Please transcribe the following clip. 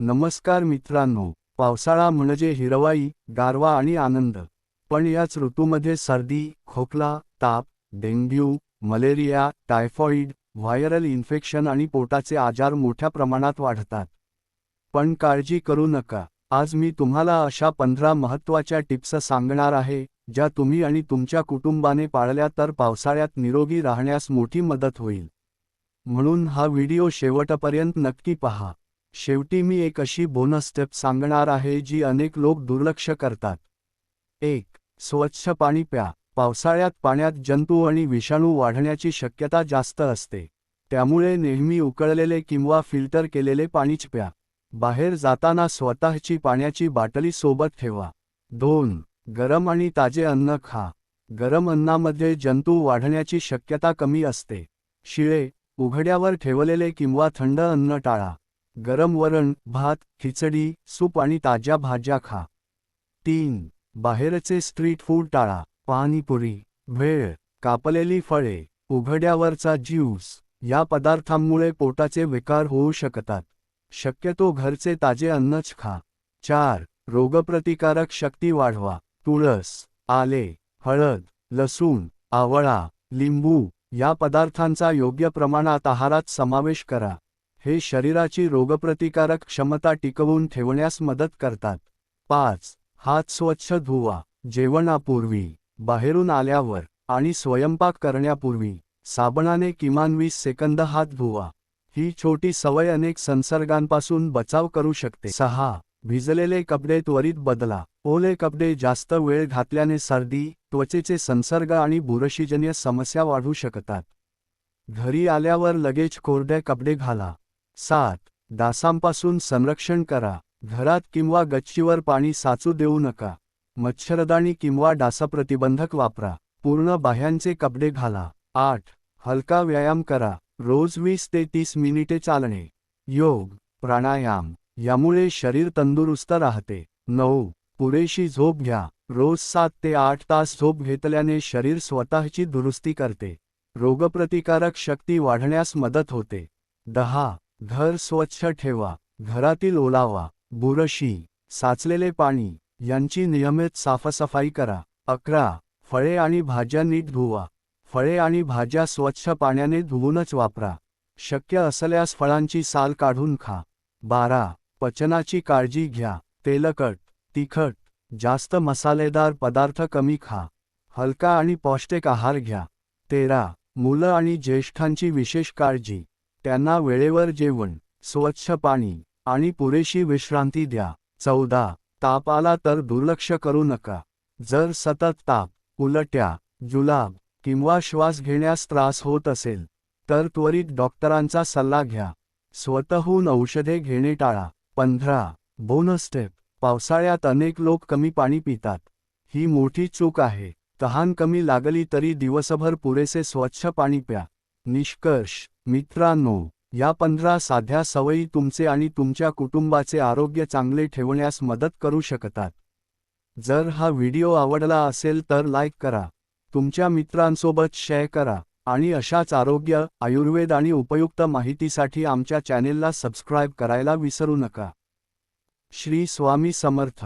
नमस्कार मित्रांनो, पावसाळा म्हणजे हिरवाई, गारवा आणि आनंद. पण याच ऋतूमध्ये सर्दी, खोकला, ताप, dengue, malaria, typhoid, viral infection आणि पोटाचे आजार मोठ्या प्रमाणात वाढतात. पण काळजी करू नका. आज मी तुम्हाला अशा 15 महत्त्वाच्या टिप्स सांगणार आहे, ज्या तुम्ही आणि तुमच्या कुटुंबाने पाळल्या तर पावसाळ्यात निरोगी राहण्यास मोठी मदत होईल. म्हणून हा व्हिडिओ शेवटपर्यंत नक्की पहा. शेवटी मी एक अशी बोनस टिप सांगणार आहे जी अनेक लोक दुर्लक्ष करतात. 1. स्वच्छ पाणी प्या. पावसाळ्यात पाण्यात जंतू आणि विषाणू वाढण्याची शक्यता जास्त असते. त्यामुळे नेहमी उकळलेले किंवा फिल्टर केलेले पाणीच प्या. बाहेर जाताना स्वतःची पाण्याची बाटली सोबत ठेवा. 2. गरम आणि ताजे अन्न खा. गरम अन्नामध्ये जंतू वाढण्याची शक्यता कमी असते. शिळे, उघड्यावर ठेवलेले किंवा थंड अन्न टाळा. गरम वरण, भात, खिचडी, सूप आणि ताज्या भाज्या खा. 3. बाहेरचे स्ट्रीट फूड टाळा. पाणीपुरी, भेळ, कापलेली फळे, उघड्यावरचा ज्यूस या पदार्थांमुळे पोटाचे विकार होऊ शकतात. शक्यतो घरचे ताजे अन्नच खा. 4. रोगप्रतिकारक शक्ती वाढवा. तुळस, आले, हळद, लसूण, आवळा, लिंबू या पदार्थांचा योग्य प्रमाणात आहारात समावेश करा. हे शरीराची रोगप्रतिकारक क्षमता टिकवून ठेवण्यास मदत करतात. 5. हात स्वच्छ धुवा. जेवणापूर्वी, बाहेरून आल्यावर आणि स्वयंपाक करण्यापूर्वी साबणाने किमान 20 सेकंद हात धुवा. ही छोटी सवय अनेक संसर्गांपासून बचाव करू शकते. 6. भिजलेले कपडे त्वरित बदला. ओले कपडे जास्त वेळ घातल्याने सर्दी, त्वचेचे संसर्ग आणि बुरशीजन्य समस्या वाढू शकतात. घरी आल्यावर लगेच कोरडे कपडे घाला. 7. डासांपासून संरक्षण करा. घरात किंवा गच्चीवर पाणी साचू देऊ नका. मच्छरदाणी किंवा डासप्रतिबंधक वापरा. पूर्ण बाह्यांचे कपडे घाला. 8. हलका व्यायाम करा. रोज 20 ते 30 मिनिटे चालणे, योग, प्राणायाम यामुळे शरीर तंदुरुस्त राहते. 9. पुरेशी झोप घ्या. रोज 7 ते 8 तास झोप घेतल्याने शरीर स्वतःची दुरुस्ती करते. रोगप्रतिकारक शक्ती वाढण्यास मदत होते. 10. घर स्वच्छ ठेवा. घरातील ओलावा, बुरशी, साचलेले पाणी यांची नियमित साफसफाई करा. 11. फळे आणि भाज्या नीट धुवा. फळे आणि भाज्या स्वच्छ पाण्याने धुवूनच वापरा. शक्य असल्यास फळांची साल काढून खा. 12. पचनाची काळजी घ्या. तेलकट, तिखट, जास्त मसालेदार पदार्थ कमी खा. हलका आणि पौष्टिक आहार घ्या. 13. मुलं आणि ज्येष्ठांची विशेष काळजी. त्यांना वेळेवर जेवण, स्वच्छ पाणी आणि पुरेशी विश्रांती द्या. 14. ताप आला तर दुर्लक्ष करू नका. जर सतत ताप, उलट्या, जुलाब किंवा श्वास घेण्यास त्रास होत असेल तर त्वरित डॉक्टरांचा सल्ला घ्या. स्वतःहून औषधे घेणे टाळा. 15. Bonus tip. पावसाळ्यात अनेक लोक कमी पाणी पितात. ही मोठी चूक आहे. तहान कमी लागली तरी दिवसभर पुरेसे स्वच्छ पाणी प्या. निष्कर्ष मित्रांनो, या 15 साध्या सवयी तुमचे आणि तुमच्या कुटुंबाचे आरोग्य चांगले ठेवण्यास मदत करू शकतात. जर हा व्हिडिओ आवडला असेल तर लाईक करा, तुमच्या मित्रांसोबत शेअर करा आणि अशाच आरोग्य, आयुर्वेद आणि उपयुक्त माहितीसाठी आमच्या चॅनेलला सबस्क्राईब करायला विसरू नका. श्री स्वामी समर्थ.